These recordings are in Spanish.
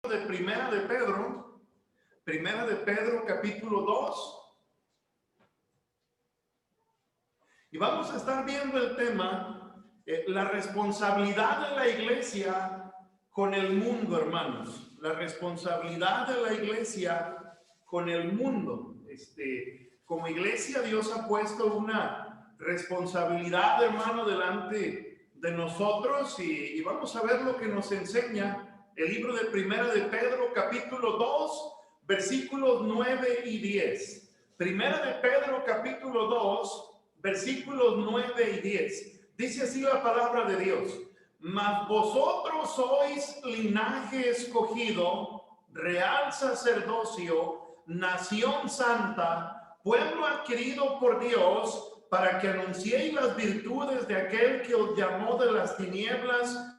De Primera de Pedro capítulo 2, y vamos a estar viendo el tema, la responsabilidad de la iglesia con el mundo, hermanos, la responsabilidad de la iglesia con el mundo. Como iglesia Dios ha puesto una responsabilidad, hermano, delante de nosotros, y vamos a ver lo que nos enseña el libro de Primera de Pedro, capítulo 2, versículos 9 y 10. Primera de Pedro, capítulo 2, versículos 9 y 10. Dice así la palabra de Dios: mas vosotros sois linaje escogido, real sacerdocio, nación santa, pueblo adquirido por Dios, para que anunciéis las virtudes de aquel que os llamó de las tinieblas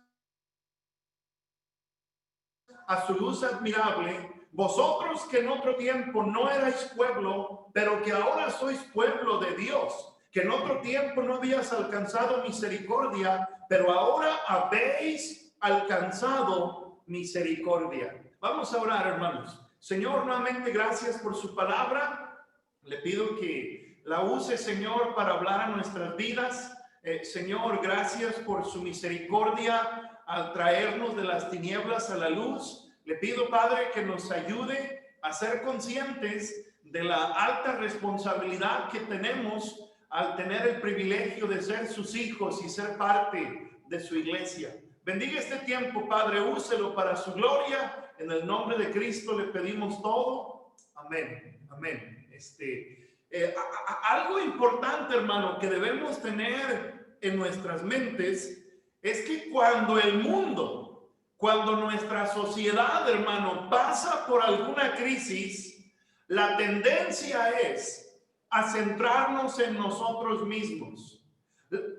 a su luz admirable. Vosotros que en otro tiempo no erais pueblo, pero que ahora sois pueblo de Dios, que en otro tiempo no habías alcanzado misericordia, pero ahora habéis alcanzado misericordia. Vamos a orar, hermanos. Señor, nuevamente gracias por su palabra. Le pido que la use, Señor, para hablar a nuestras vidas. Señor, gracias por su misericordia al traernos de las tinieblas a la luz. Le pido, Padre, que nos ayude a ser conscientes de la alta responsabilidad que tenemos al tener el privilegio de ser sus hijos y ser parte de su iglesia. Bendiga este tiempo, Padre, úselo para su gloria. En el nombre de Cristo le pedimos todo. Amén. Amén. Algo importante, hermano, que debemos tener en nuestras mentes es que cuando nuestra sociedad, hermano, pasa por alguna crisis, la tendencia es a centrarnos en nosotros mismos.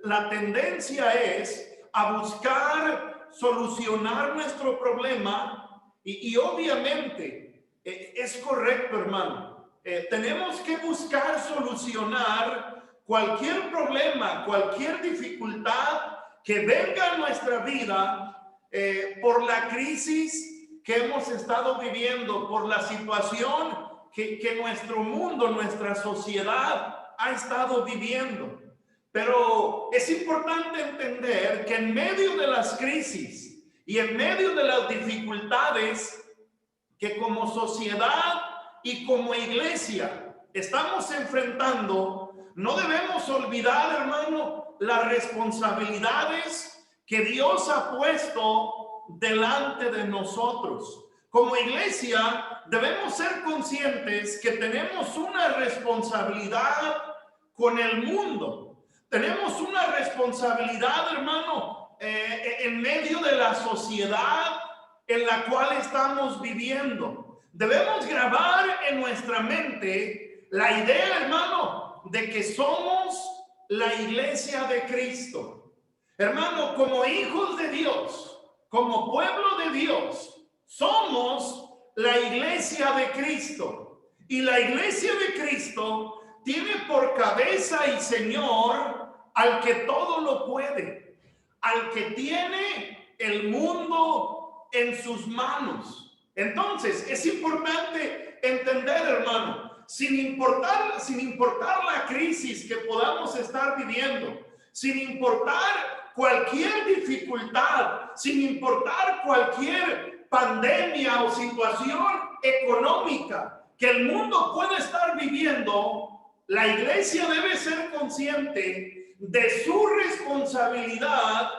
La tendencia es a buscar solucionar nuestro problema y obviamente es correcto, hermano. Tenemos que buscar solucionar cualquier problema, cualquier dificultad que venga a nuestra vida por la crisis que hemos estado viviendo, por la situación que nuestro mundo, nuestra sociedad ha estado viviendo. Pero es importante entender que en medio de las crisis y en medio de las dificultades que como sociedad y como iglesia estamos enfrentando, no debemos olvidar, hermano, las responsabilidades que Dios ha puesto delante de nosotros. Como iglesia debemos ser conscientes que tenemos una responsabilidad con el mundo. Tenemos una responsabilidad, hermano, en medio de la sociedad en la cual estamos viviendo. Debemos grabar en nuestra mente la idea, hermano, de que somos la iglesia de Cristo. Hermano, como hijos de Dios, como pueblo de Dios, somos la iglesia de Cristo. Y la iglesia de Cristo tiene por cabeza y Señor al que todo lo puede, al que tiene el mundo en sus manos. Entonces, es importante entender, hermano, sin importar la crisis que podamos estar viviendo, sin importar cualquier dificultad, sin importar cualquier pandemia o situación económica que el mundo pueda estar viviendo, la iglesia debe ser consciente de su responsabilidad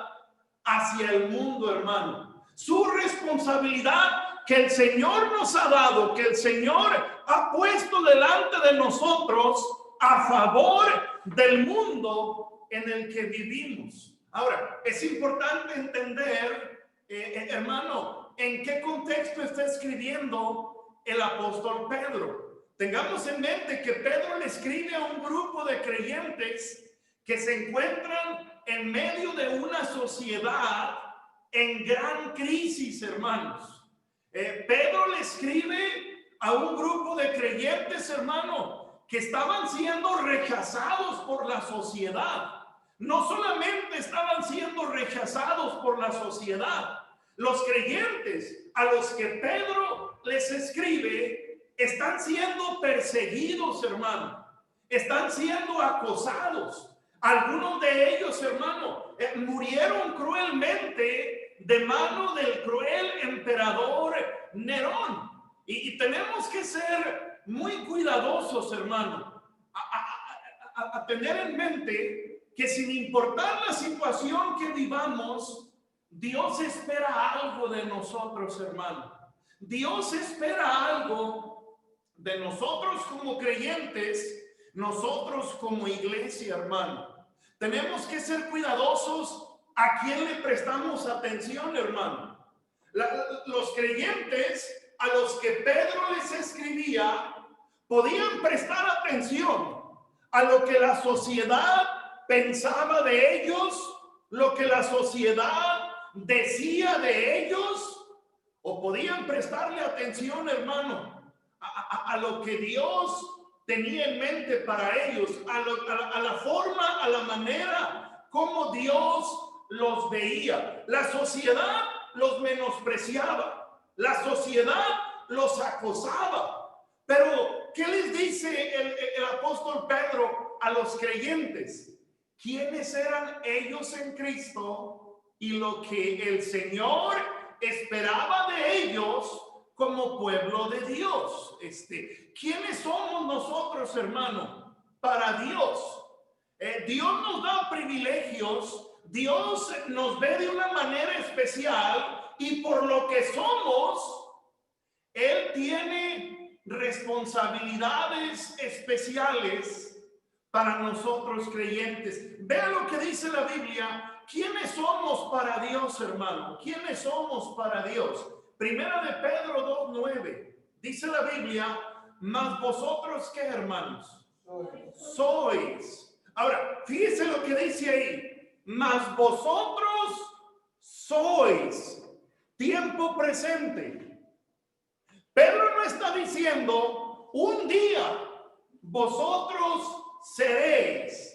hacia el mundo, hermano. Su responsabilidad que el Señor nos ha dado, que el Señor ha puesto delante de nosotros a favor del mundo en el que vivimos. Ahora, es importante entender, hermano, en qué contexto está escribiendo el apóstol Pedro. Tengamos en mente que Pedro le escribe a un grupo de creyentes que se encuentran en medio de una sociedad en gran crisis, hermanos. Pedro le escribe a un grupo de creyentes, hermano, que estaban siendo rechazados por la sociedad. No solamente estaban siendo rechazados por la sociedad, Los creyentes a los que Pedro les escribe están siendo perseguidos, hermano. Están siendo acosados. Algunos de ellos, hermano, murieron cruelmente de mano del cruel emperador Nerón. Y tenemos que ser muy cuidadosos, hermano, a tener en mente que sin importar la situación que vivamos, Dios espera algo de nosotros, hermano. Dios espera algo de nosotros como creyentes, nosotros como iglesia, hermano. Tenemos que ser cuidadosos a quién le prestamos atención, hermano. Los creyentes a los que Pedro les escribía podían prestar atención a lo que la sociedad pensaba de ellos, lo que la sociedad decía de ellos, o podían prestarle atención, hermano, a lo que Dios tenía en mente para ellos, a la forma, a la manera como Dios los veía. La sociedad los menospreciaba, la sociedad los acosaba. Pero, ¿qué les dice el apóstol Pedro a los creyentes? ¿Quiénes eran ellos en Cristo y lo que el Señor esperaba de ellos como pueblo de Dios? ¿Quiénes somos nosotros, hermano, para Dios? Dios nos da privilegios, Dios nos ve de una manera especial y por lo que somos, Él tiene responsabilidades especiales para nosotros creyentes. Vea lo que dice la Biblia. ¿Quiénes somos para Dios, hermano? ¿Quiénes somos para Dios? Primera de Pedro 2:9. Dice la Biblia, mas vosotros, ¿qué, hermanos? Sois. Ahora, fíjese lo que dice ahí. Mas vosotros sois. Tiempo presente. Pedro no está diciendo un día vosotros seréis.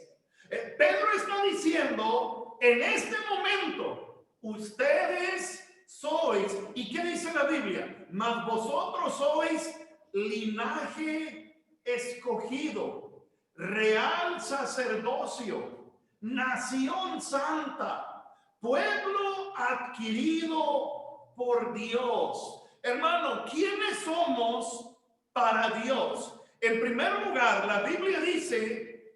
Pedro está diciendo en este momento ustedes sois. ¿Y qué dice la Biblia? Mas vosotros sois linaje escogido, real sacerdocio, nación santa, pueblo adquirido por Dios. Hermano, ¿quiénes somos para Dios? En primer lugar, la Biblia dice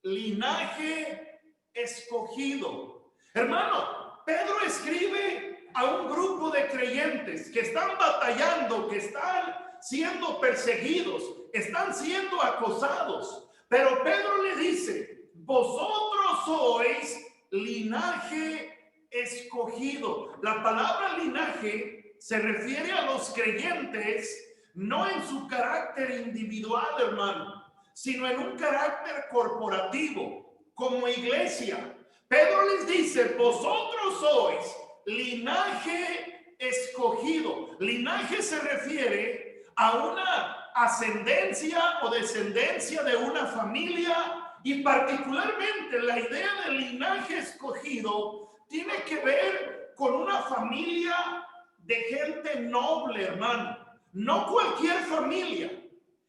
linaje escogido. Hermano, Pedro escribe a un grupo de creyentes que están batallando, que están siendo perseguidos, están siendo acosados. Pero Pedro le dice, vosotros sois linaje escogido. La palabra linaje se refiere a los creyentes no en su carácter individual, hermano, sino en un carácter corporativo, como iglesia. Pedro les dice, vosotros sois linaje escogido. Linaje se refiere a una ascendencia o descendencia de una familia, y particularmente la idea del linaje escogido tiene que ver con una familia de gente noble, hermano. No cualquier familia.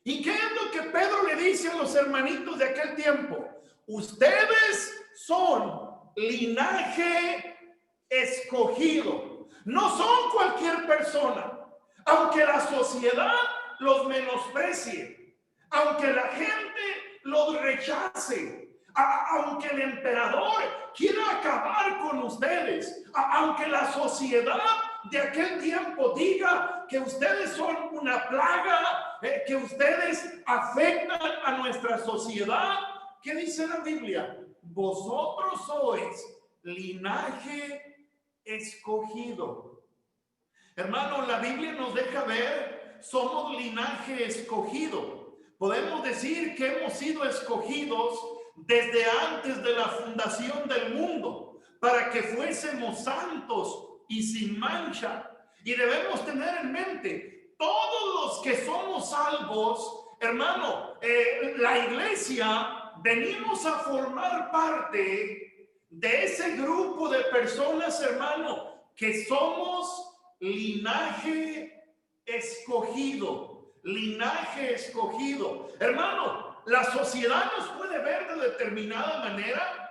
¿Y qué es lo que Pedro le dice a los hermanitos de aquel tiempo? Ustedes son linaje escogido. No son cualquier persona. Aunque la sociedad los menosprecie, aunque la gente los rechace, aunque el emperador quiera acabar con ustedes, aunque la sociedad de aquel tiempo diga que ustedes son una plaga, que ustedes afectan a nuestra sociedad, ¿qué dice la Biblia? Vosotros sois linaje escogido. Hermano, la Biblia nos deja ver, somos linaje escogido. Podemos decir que hemos sido escogidos desde antes de la fundación del mundo para que fuésemos santos y sin mancha. Y debemos tener en mente, todos los que somos salvos, hermano, la iglesia, venimos a formar parte de ese grupo de personas, hermano, que somos linaje escogido. Linaje escogido. Hermano, la sociedad nos puede ver de determinada manera.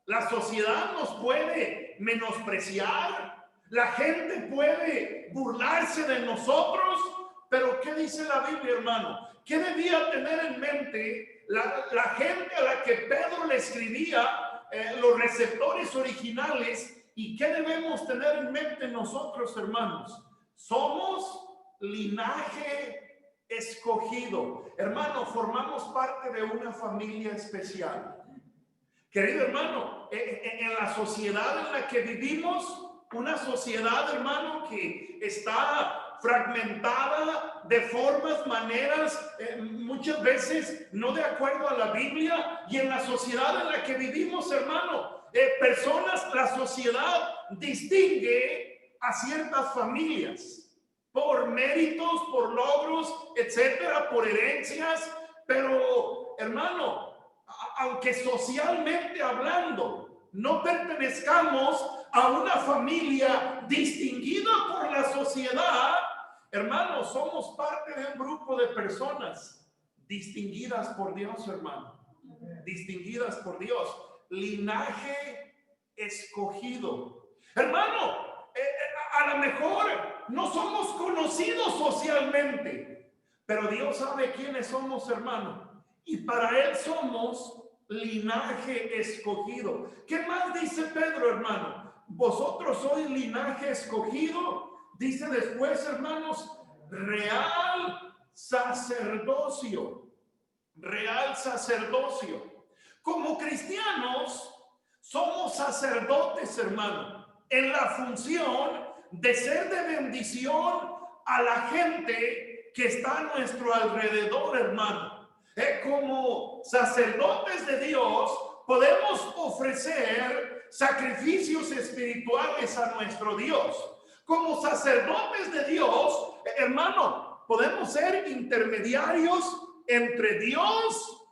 La sociedad nos puede menospreciar. La gente puede burlarse de nosotros. Pero ¿qué dice la Biblia, hermano? ¿Qué debía tener en mente la gente a la que Pedro le escribía, los receptores originales? ¿Y qué debemos tener en mente nosotros, hermanos? Somos linaje escogido. Hermano, formamos parte de una familia especial. Querido hermano, en la sociedad en la que vivimos, una sociedad, hermano, que está fragmentada de formas, maneras, muchas veces no de acuerdo a la Biblia, y en la sociedad en la que vivimos, hermano, personas, la sociedad distingue a ciertas familias por méritos, por logros, etcétera, por herencias, pero hermano, aunque socialmente hablando no pertenezcamos a una familia distinguida por la sociedad, hermanos, somos parte de un grupo de personas distinguidas por Dios, hermano. Distinguidas por Dios. Linaje escogido. Hermano, a lo mejor no somos conocidos socialmente, pero Dios sabe quiénes somos, hermano. Y para Él somos linaje escogido. ¿Qué más dice Pedro, hermano? Vosotros sois linaje escogido. Dice después, hermanos, real sacerdocio. Real sacerdocio. Como cristianos, somos sacerdotes, hermano, en la función de ser de bendición a la gente que está a nuestro alrededor, hermano. Como sacerdotes de Dios, podemos ofrecer sacrificios espirituales a nuestro Dios. Como sacerdotes de Dios, hermano, podemos ser intermediarios entre Dios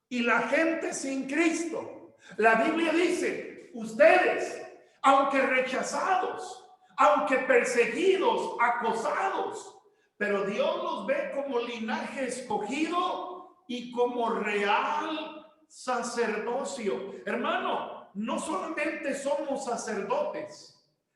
y la gente sin Cristo. La Biblia dice, ustedes, aunque rechazados, aunque perseguidos, acosados, pero Dios los ve como linaje escogido y como real sacerdocio. Hermano, no solamente somos sacerdotes,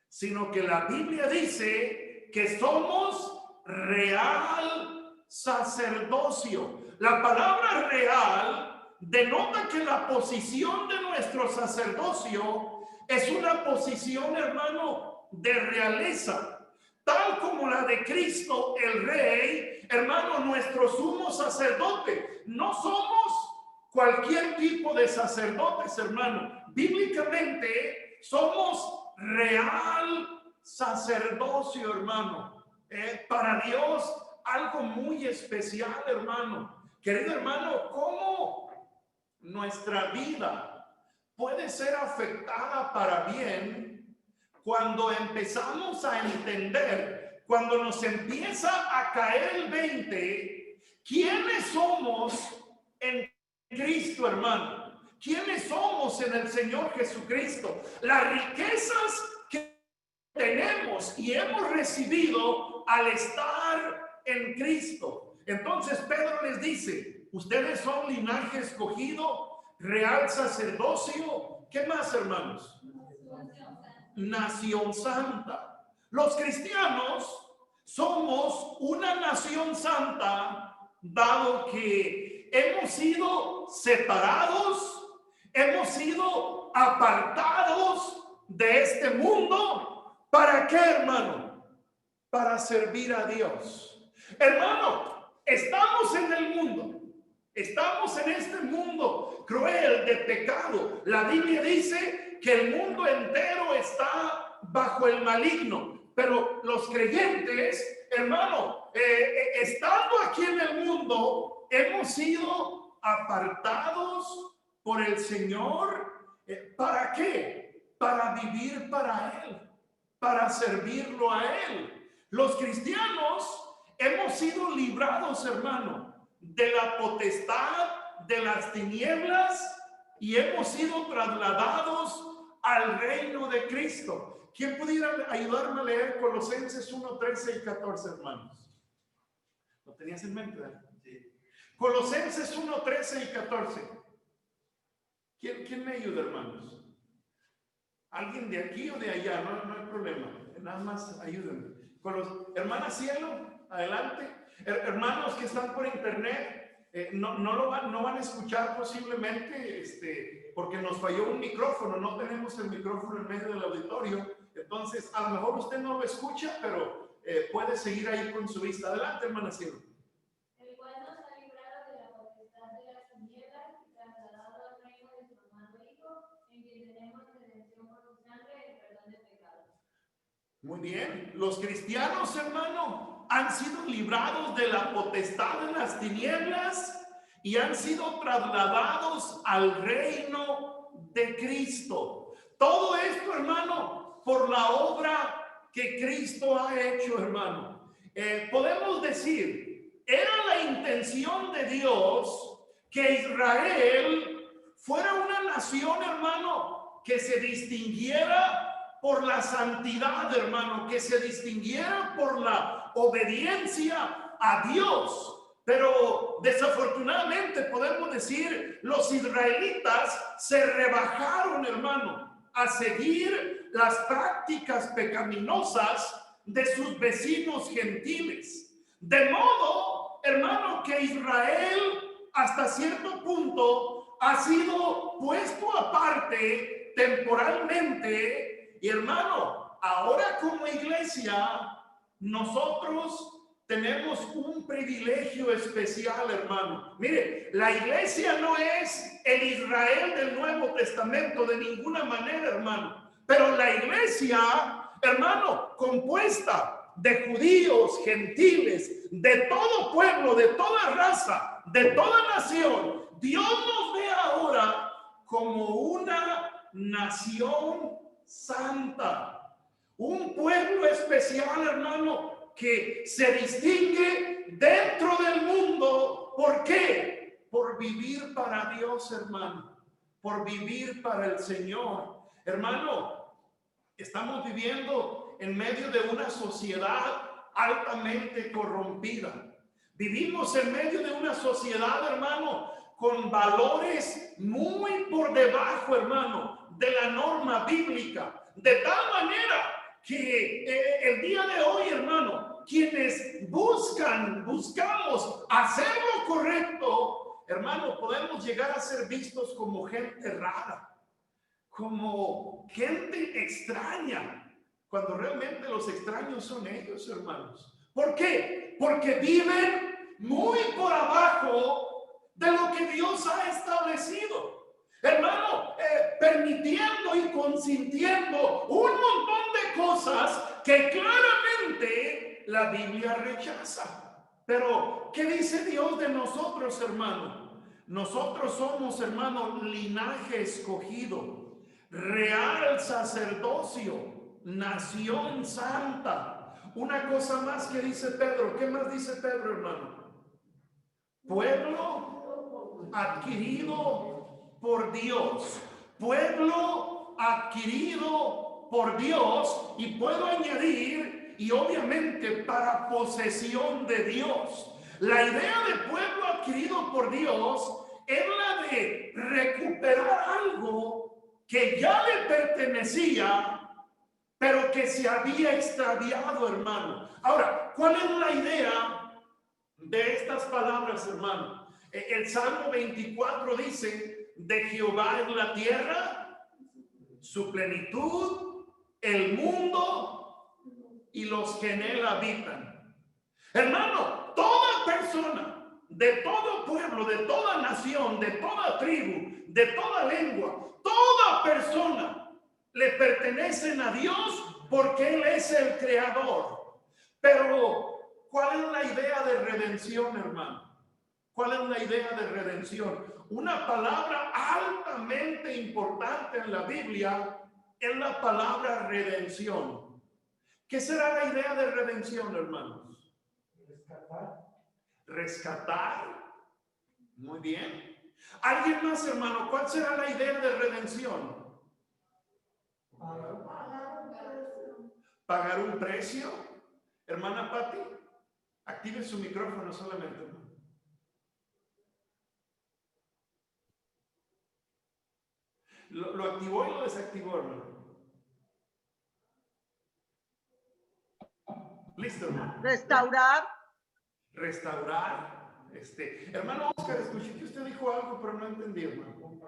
sino que la Biblia dice que somos real sacerdocio. La palabra real denota que la posición de nuestro sacerdocio es una posición, hermano, de realeza, tal como la de Cristo el Rey, hermano, nuestro sumo sacerdote. No somos cualquier tipo de sacerdotes, hermano. Bíblicamente somos real sacerdocio, hermano. Para Dios algo muy especial, hermano. Querido hermano, ¿cómo nuestra vida puede ser afectada para bien cuando empezamos a entender, cuando nos empieza a caer el 20, quiénes somos en Cristo, hermano? ¿Quiénes somos en el Señor Jesucristo? Las riquezas que tenemos y hemos recibido al estar en Cristo. Entonces Pedro les dice, ustedes son linaje escogido, real sacerdocio. ¿Qué más, hermanos? Nación santa. Los cristianos somos una nación santa, dado que hemos sido separados, hemos sido apartados de este mundo. ¿Para qué, hermano? Para servir a Dios. Hermano, estamos en el mundo, estamos en este mundo cruel de pecado. La Biblia dice que el mundo entero está bajo el maligno, pero los creyentes, hermano, estando aquí en el mundo, hemos sido apartados por el Señor. ¿Para qué? Para vivir para Él, para servirlo a Él. Los cristianos hemos sido librados, hermano, de la potestad de las tinieblas y hemos sido trasladados al reino de Cristo. ¿Quién pudiera ayudarme a leer Colosenses 1, 13 y 14, hermanos? ¿Lo tenías en mente, verdad? Sí. Colosenses 1, 13 y 14. ¿Quién me ayuda, hermanos? ¿Alguien de aquí o de allá? No hay problema. Nada más ayúdenme. Hermana Cielo, adelante. Hermanos que están por internet, no van a escuchar posiblemente porque nos falló un micrófono. No tenemos el micrófono en medio del auditorio. Entonces, a lo mejor usted no lo escucha, pero puede seguir ahí con su vista. Adelante, hermana Cielo. El cual nos ha librado de la potestad de las tinieblas y trasladado al reino de su amado Hijo, en quien tenemos redención por su sangre, el perdón de pecados. Muy bien. Los cristianos, hermano, han sido librados de la potestad de las tinieblas y han sido trasladados al reino de Cristo. Todo esto, hermano, por la obra que Cristo ha hecho, hermano. Podemos decir, era la intención de Dios que Israel fuera una nación, hermano, que se distinguiera por la santidad, hermano, que se distinguiera por la obediencia a Dios. Pero desafortunadamente podemos decir, los israelitas se rebajaron, hermano, a seguir las prácticas pecaminosas de sus vecinos gentiles. De modo, hermano, que Israel hasta cierto punto ha sido puesto aparte temporalmente. Y hermano, ahora como iglesia, nosotros tenemos un privilegio especial, hermano. Mire, la iglesia no es el Israel del Nuevo Testamento de ninguna manera, hermano. Pero la iglesia, hermano, compuesta de judíos, gentiles, de todo pueblo, de toda raza, de toda nación, Dios nos ve ahora como una nación santa, un pueblo especial, hermano, que se distingue dentro del mundo. ¿Por qué? Por vivir para Dios, hermano, por vivir para el Señor. Hermano, estamos viviendo en medio de una sociedad altamente corrompida. Vivimos en medio de una sociedad, hermano, con valores muy por debajo, hermano, de la norma bíblica. De tal manera que el día de hoy, hermano, quienes buscamos hacer lo correcto, hermano, podemos llegar a ser vistos como gente rara, como gente extraña, cuando realmente los extraños son ellos, hermanos. ¿Por qué? Porque viven muy por abajo de lo que Dios ha establecido, hermano, permitiendo y consintiendo un montón de cosas que claramente la Biblia rechaza. Pero ¿qué dice Dios de nosotros, hermano? Nosotros somos, hermano, linaje escogido, real sacerdocio, nación santa. Una cosa más que dice Pedro. ¿Qué más dice Pedro, hermano? Pueblo adquirido por Dios. Pueblo adquirido por Dios. Y puedo añadir, y obviamente para posesión de Dios. La idea de pueblo adquirido por Dios es la de recuperar algo que ya le pertenecía, pero que se había extraviado, hermano. Ahora, ¿cuál es la idea de estas palabras, hermano? El Salmo 24 dice: de Jehová es la tierra, su plenitud, el mundo y los que en él habitan. Hermano, toda persona, de todo pueblo, de toda nación, de toda tribu, de toda lengua, toda persona le pertenecen a Dios porque Él es el creador. Pero ¿cuál es la idea de redención, hermano? ¿Cuál es la idea de redención? Una palabra altamente importante en la Biblia es la palabra redención. ¿Qué será la idea de redención, hermanos? Rescatar. Muy bien. ¿Alguien más, hermano? ¿Cuál será la idea de redención? pagar un precio. Hermana Patti, active su micrófono solamente, hermano. Lo activó y lo desactivó, hermano. Listo, hermano. Restaurar. Restaurar. Hermano Oscar, escuché que usted dijo algo, pero no entendí, hermano.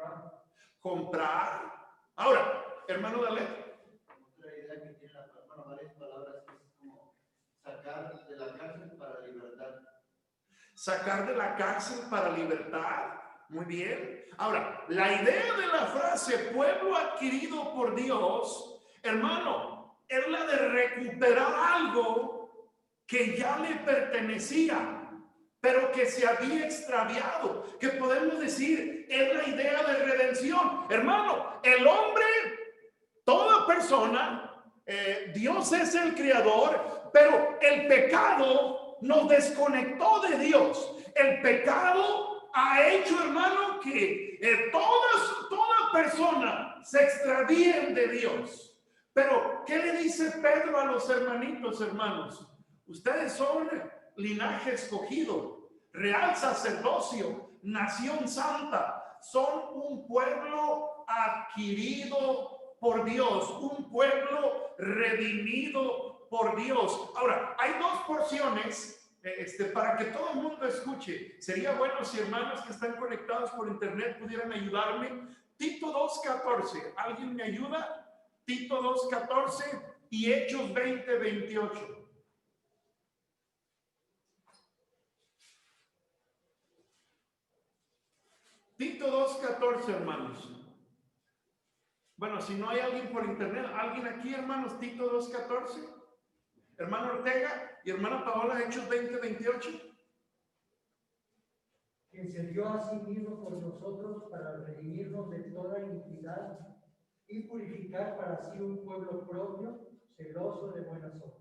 Comprar. Ahora, hermano Dalet. Otra idea que tiene varias palabras es como sacar de la cárcel para libertad. Sacar de la cárcel para libertad. Muy bien. Ahora, la idea de la frase pueblo adquirido por Dios, hermano, es la de recuperar algo que ya le pertenecía, pero que se había extraviado, que podemos decir es la idea de redención. Hermano, el hombre, toda persona, Dios es el creador, pero el pecado nos desconectó de Dios. El pecado ha hecho, hermano, que toda persona se extravíen de Dios. Pero, ¿qué le dice Pedro a los hermanitos, hermanos? Ustedes son linaje escogido, real sacerdocio, nación santa, son un pueblo adquirido por Dios, un pueblo redimido por Dios. Ahora, hay dos porciones para que todo el mundo escuche. Sería bueno si hermanos que están conectados por internet pudieran ayudarme. Tito 2:14, ¿alguien me ayuda? Tito 2:14 y Hechos 20:28. Tito 2:14, hermanos. Bueno, si no hay alguien por internet, ¿alguien aquí, hermanos? Tito 2:14. Hermano Ortega y hermana Paola, Hechos 20:28. Que se dio a sí mismo por nosotros para redimirnos de toda iniquidad y purificar para sí un pueblo propio, celoso de buenas obras.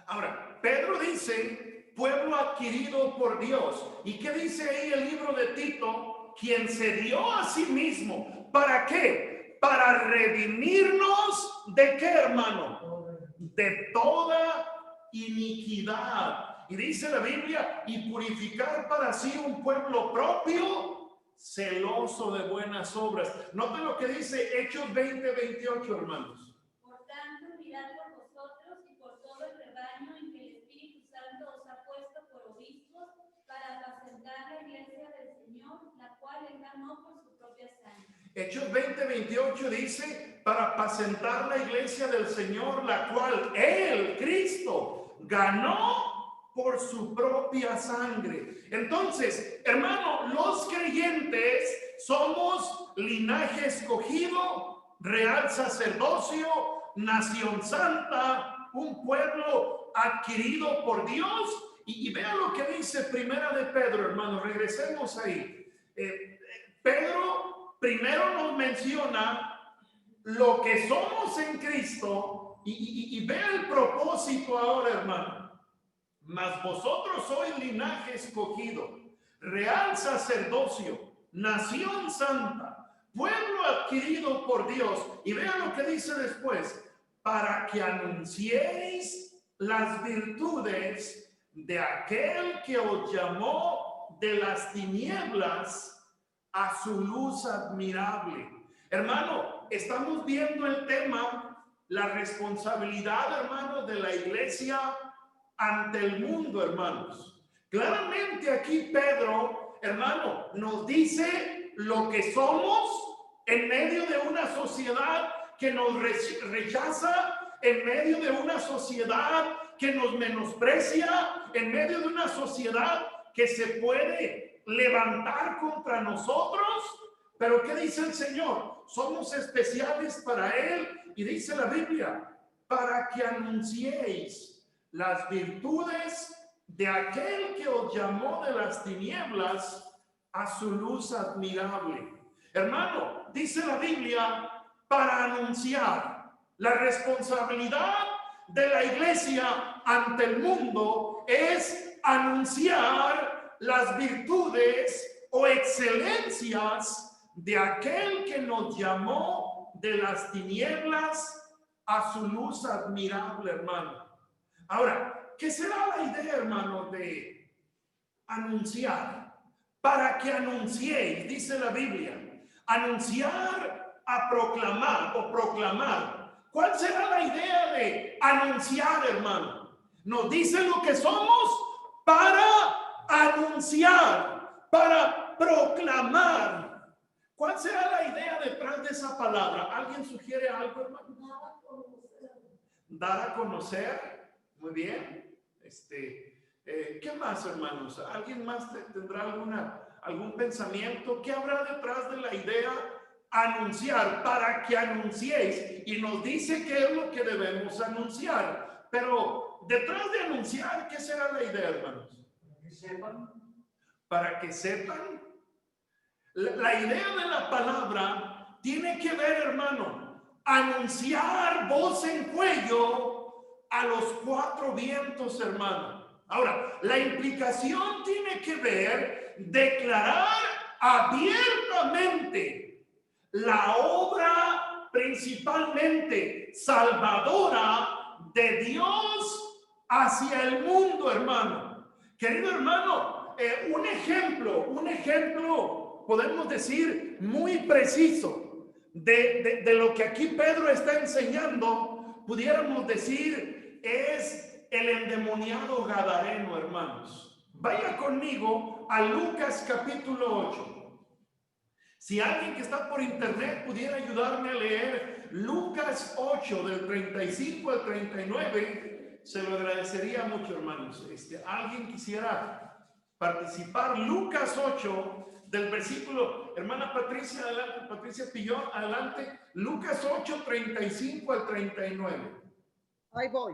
Ahora, Pedro dice, pueblo adquirido por Dios. ¿Y qué dice ahí el libro de Tito? Quien se dio a sí mismo. ¿Para qué? Para redimirnos ¿de qué, hermano? De toda iniquidad. Y dice la Biblia, y purificar para sí un pueblo propio, celoso de buenas obras. Noten lo que dice Hechos 20:28, hermanos. Por tanto, mirad por vosotros y por todo el rebaño en que el Espíritu Santo os ha puesto por obispos para apacentar la iglesia del Señor, la cual él ganó por su propia sangre. Hechos 20:28 dice, para apacentar la iglesia del Señor, la cual él, Cristo, ganó por su propia sangre. Entonces, hermano, los creyentes somos linaje escogido, real sacerdocio, nación santa, un pueblo adquirido por Dios. Y vean lo que dice Primera de Pedro, hermano, regresemos ahí. Pedro primero nos menciona lo que somos en Cristo y vea el propósito ahora, hermano. Mas vosotros sois linaje escogido, real sacerdocio, nación santa, pueblo adquirido por Dios. Y vean lo que dice después, para que anunciéis las virtudes de aquel que os llamó de las tinieblas a su luz admirable. Hermano, estamos viendo el tema, la responsabilidad, hermano, de la iglesia ante el mundo, hermanos. Claramente aquí Pedro, hermano, nos dice lo que somos en medio de una sociedad que nos rechaza, en medio de una sociedad que nos menosprecia, en medio de una sociedad que se puede levantar contra nosotros. Pero ¿qué dice el Señor? Somos especiales para Él. Y dice la Biblia, para que anunciéis las virtudes de aquel que os llamó de las tinieblas a su luz admirable. Hermano, dice la Biblia, para anunciar. La responsabilidad de la iglesia ante el mundo es anunciar las virtudes o excelencias de aquel que nos llamó de las tinieblas a su luz admirable, hermano. Ahora, ¿qué será la idea, hermano, de anunciar? Para que anunciéis, dice la Biblia, anunciar a proclamar o proclamar. ¿Cuál será la idea de anunciar, hermano? Nos dice lo que somos para anunciar, para proclamar. ¿Cuál será la idea detrás de esa palabra? ¿Alguien sugiere algo, hermano? Dar a conocer. Muy bien. ¿Qué más, hermanos? ¿Alguien más tendrá algún pensamiento? ¿Qué habrá detrás de la idea anunciar? Para que anunciéis. Y nos dice qué es lo que debemos anunciar. Pero detrás de anunciar, ¿qué será la idea, hermanos? Que sepan. Para que sepan. La idea de la palabra tiene que ver, hermano, anunciar voz en cuello a los cuatro vientos, hermano. Ahora, la implicación tiene que ver declarar abiertamente la obra principalmente salvadora de Dios hacia el mundo, hermano. Querido hermano, un ejemplo, podemos decir, muy preciso de lo que aquí Pedro está enseñando, pudiéramos decir, es el endemoniado gadareno, hermanos. Vaya conmigo a Lucas capítulo 8. Si alguien que está por internet pudiera ayudarme a leer Lucas 8 del 35 al 39, se lo agradecería mucho, hermanos. Alguien quisiera participar. Lucas 8 del versículo, hermana Patricia, adelante, Patricia Pillón, adelante. Lucas 8, 35 al 39. Ahí voy.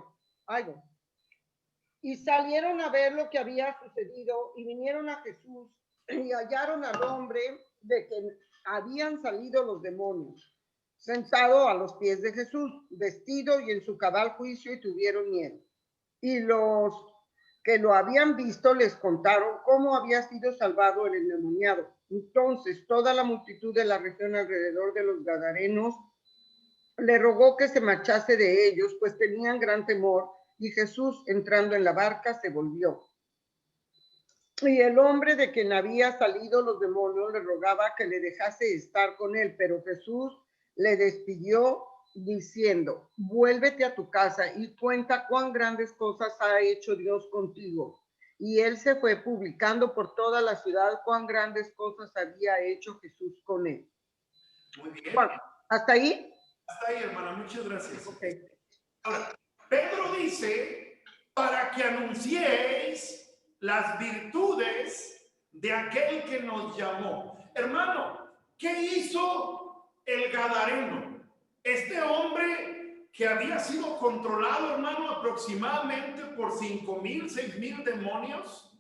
Y salieron a ver lo que había sucedido y vinieron a Jesús y hallaron al hombre de quien habían salido los demonios, sentado a los pies de Jesús, vestido y en su cabal juicio, y tuvieron miedo. Y los que lo habían visto les contaron cómo había sido salvado el endemoniado. Entonces toda la multitud de la región alrededor de los Gadarenos le rogó que se marchase de ellos, pues tenían gran temor, y Jesús, entrando en la barca, se volvió. Y el hombre de quien había salido los demonios le rogaba que le dejase estar con él, pero Jesús le despidió diciendo: vuélvete a tu casa y cuenta cuán grandes cosas ha hecho Dios contigo. Y él se fue publicando por toda la ciudad cuán grandes cosas había hecho Jesús con él. Muy bien. Bueno, ¿hasta ahí? Hasta ahí, hermana, muchas gracias. Okay. Ahora, Pedro dice, para que anunciéis las virtudes de aquel que nos llamó. Hermano, ¿qué hizo el gadareno? Este hombre que había sido controlado, hermano, aproximadamente por 5,000, 6,000 demonios.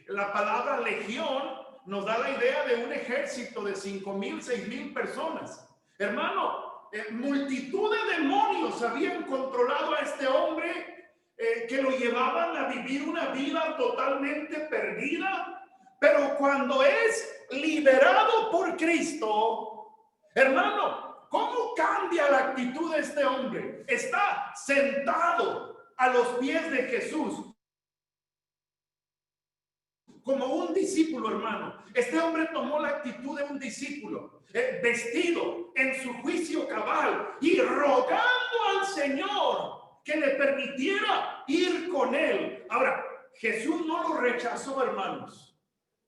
La palabra legión nos da la idea de un ejército de 5,000, 6,000 personas. Hermano, multitud de demonios habían controlado a este hombre, que lo llevaban a vivir una vida totalmente perdida. Pero cuando es liberado por Cristo, hermano, ¿cómo cambia la actitud de este hombre? Está sentado a los pies de Jesús como un discípulo, hermano. Este hombre tomó la actitud de un discípulo, vestido en su juicio cabal y rogando al Señor que le permitiera ir con él. Ahora, Jesús no lo rechazó, hermanos,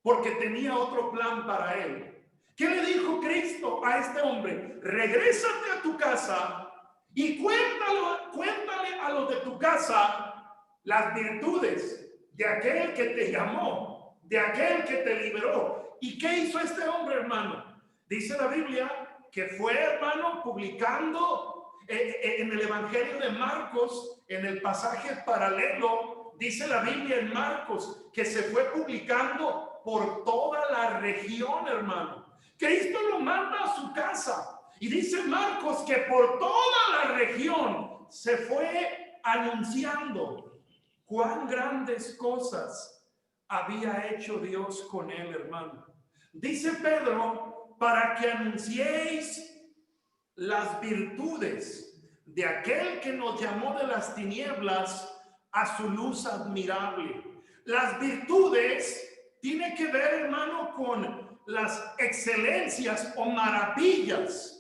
porque tenía otro plan para él. ¿Qué le dijo Cristo a este hombre? Regrésate a tu casa y cuéntale a los de tu casa las virtudes de aquel que te llamó, de aquel que te liberó. ¿Y qué hizo este hombre, hermano? Dice la Biblia que fue, hermano, publicando en el Evangelio de Marcos, en el pasaje paralelo, dice la Biblia en Marcos, que se fue publicando por toda la región, hermano. Cristo lo manda a su casa y dice Marcos que por toda la región se fue anunciando cuán grandes cosas había hecho Dios con él, hermano. Dice Pedro, para que anunciéis las virtudes de aquel que nos llamó de las tinieblas a su luz admirable. Las virtudes tienen que ver, hermano, con las excelencias o maravillas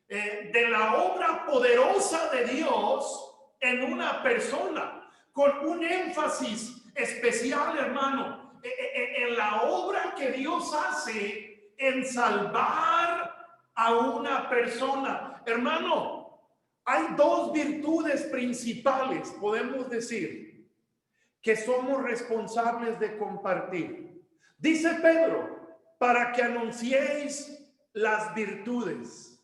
de la obra poderosa de Dios en una persona, con un énfasis especial, hermano, en la obra que Dios hace en salvar a una persona. Hermano, hay dos virtudes principales, podemos decir, que somos responsables de compartir. Dice Pedro, para que anunciéis las virtudes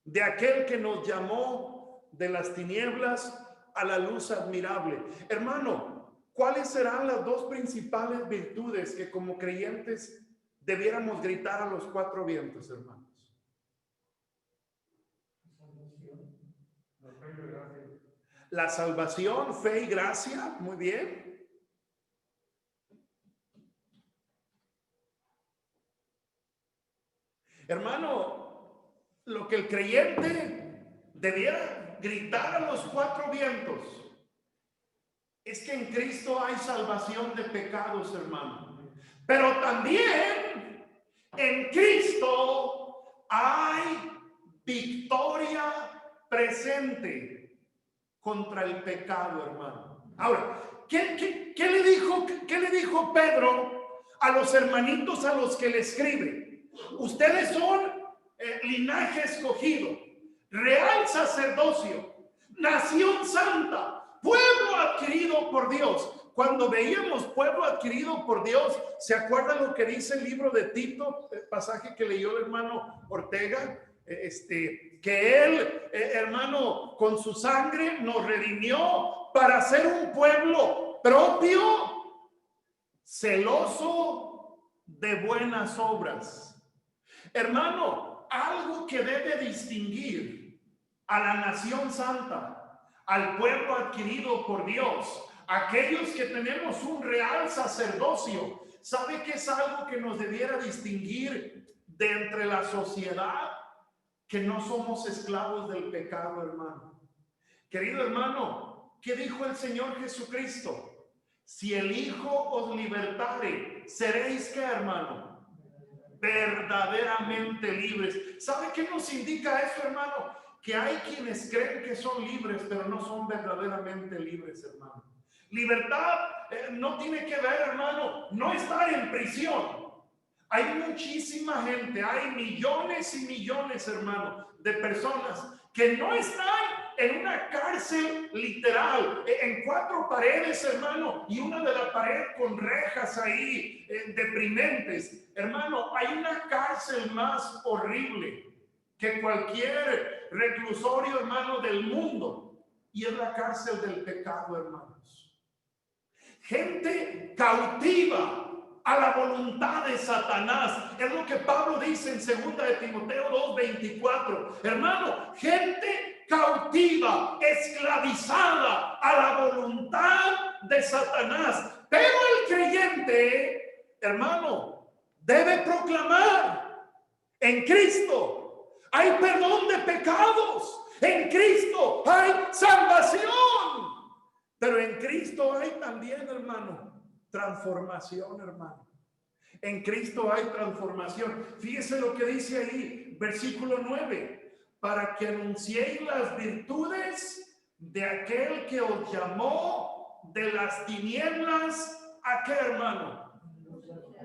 de aquel que nos llamó de las tinieblas a la luz admirable. Hermano, ¿cuáles serán las dos principales virtudes que como creyentes debiéramos gritar a los cuatro vientos, hermanos? La salvación, fe y gracia. Muy bien. Hermano, lo que el creyente debiera gritar a los cuatro vientos es que en Cristo hay salvación de pecados, hermano. Pero también en Cristo hay victoria presente contra el pecado, hermano. Ahora, ¿qué le dijo Pedro a los hermanitos a los que le escribe? Ustedes son linaje escogido, real sacerdocio, nación santa, pueblo adquirido por Dios. Cuando veíamos pueblo adquirido por Dios, ¿se acuerdan lo que dice el libro de Tito, el pasaje que leyó el hermano Ortega? Que él, hermano, con su sangre nos redimió para ser un pueblo propio, celoso de buenas obras. Hermano, algo que debe distinguir a la nación santa, al pueblo adquirido por Dios, aquellos que tenemos un real sacerdocio, ¿sabe qué es algo que nos debiera distinguir de entre la sociedad? Que no somos esclavos del pecado, hermano. Querido hermano, ¿qué dijo el Señor Jesucristo? Si el Hijo os libertare, seréis, ¿qué, hermano? Verdaderamente libres. ¿Sabe qué nos indica eso, hermano? Que hay quienes creen que son libres, pero no son verdaderamente libres, hermano. Libertad no tiene que ver, hermano, no estar en prisión. Hay muchísima gente, hay millones y millones, hermano, de personas que no están en una cárcel literal, en cuatro paredes, hermano, y una de la pared con rejas ahí, deprimentes. Hermano, hay una cárcel más horrible que cualquier reclusorio, hermano, del mundo, y es la cárcel del pecado, hermanos. Gente cautiva a la voluntad de Satanás. Es lo que Pablo dice en 2 de Timoteo 2:24. Hermano, gente cautiva, esclavizada a la voluntad de Satanás. Pero el creyente, hermano, debe proclamar: en Cristo hay perdón de pecados, en Cristo hay salvación, pero en Cristo hay también, hermano, transformación, hermano. En Cristo hay transformación. Fíjese lo que dice ahí, versículo 9: para que anunciéis las virtudes de aquel que os llamó de las tinieblas, ¿a qué, hermano?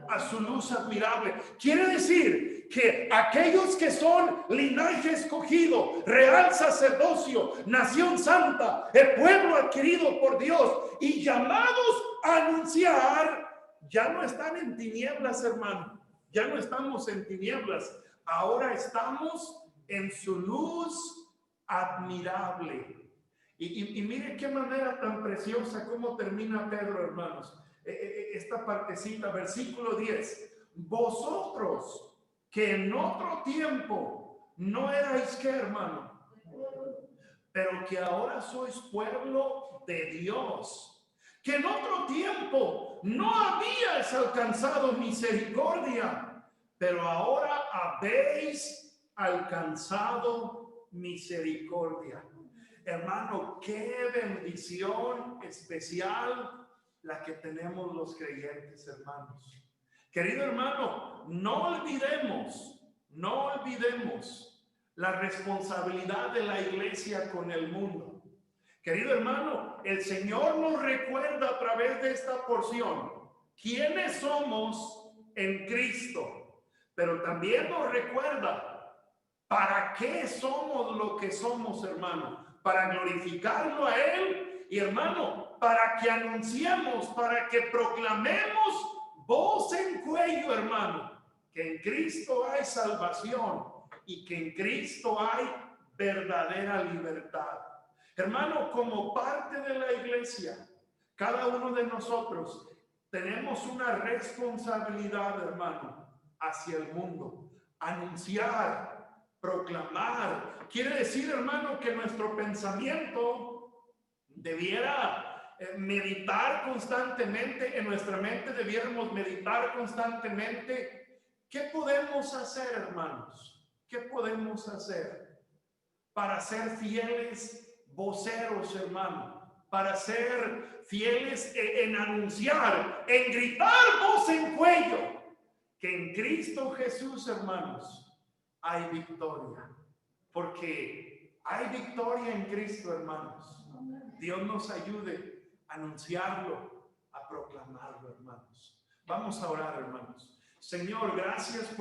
A su luz admirable. Quiere decir que aquellos que son linaje escogido, real sacerdocio, nación santa, el pueblo adquirido por Dios y llamados a anunciar, ya no están en tinieblas, hermano. Ya no estamos en tinieblas. Ahora estamos en su luz admirable. Y mire qué manera tan preciosa cómo termina Pedro, hermanos. Esta partecita, versículo 10: vosotros que en otro tiempo no erais, ¿qué, hermano? Pero que ahora sois pueblo de Dios, que en otro tiempo no habíais alcanzado misericordia, pero ahora habéis alcanzado misericordia. Hermano, qué bendición especial la que tenemos los creyentes, hermanos. Querido hermano, no olvidemos la responsabilidad de la iglesia con el mundo. Querido hermano, el Señor nos recuerda a través de esta porción quiénes somos en Cristo, pero también nos recuerda para qué somos lo que somos, hermano, para glorificarlo a Él y, hermano, para que anunciemos, para que proclamemos voz en cuello, hermano, que en Cristo hay salvación y que en Cristo hay verdadera libertad. Hermano, como parte de la iglesia, cada uno de nosotros tenemos una responsabilidad, hermano, hacia el mundo. Anunciar, proclamar. Quiere decir, hermano, que nuestro pensamiento debiera meditar constantemente, en nuestra mente debiéramos meditar constantemente. ¿Qué podemos hacer, hermanos? ¿Qué podemos hacer para ser fieles voceros, hermano? Para ser fieles en anunciar, en gritar voz en cuello, que en Cristo Jesús, hermanos, hay victoria. Porque hay victoria en Cristo, hermanos. Dios nos ayude a anunciarlo, a proclamarlo, hermanos. Vamos a orar, hermanos. Señor, gracias por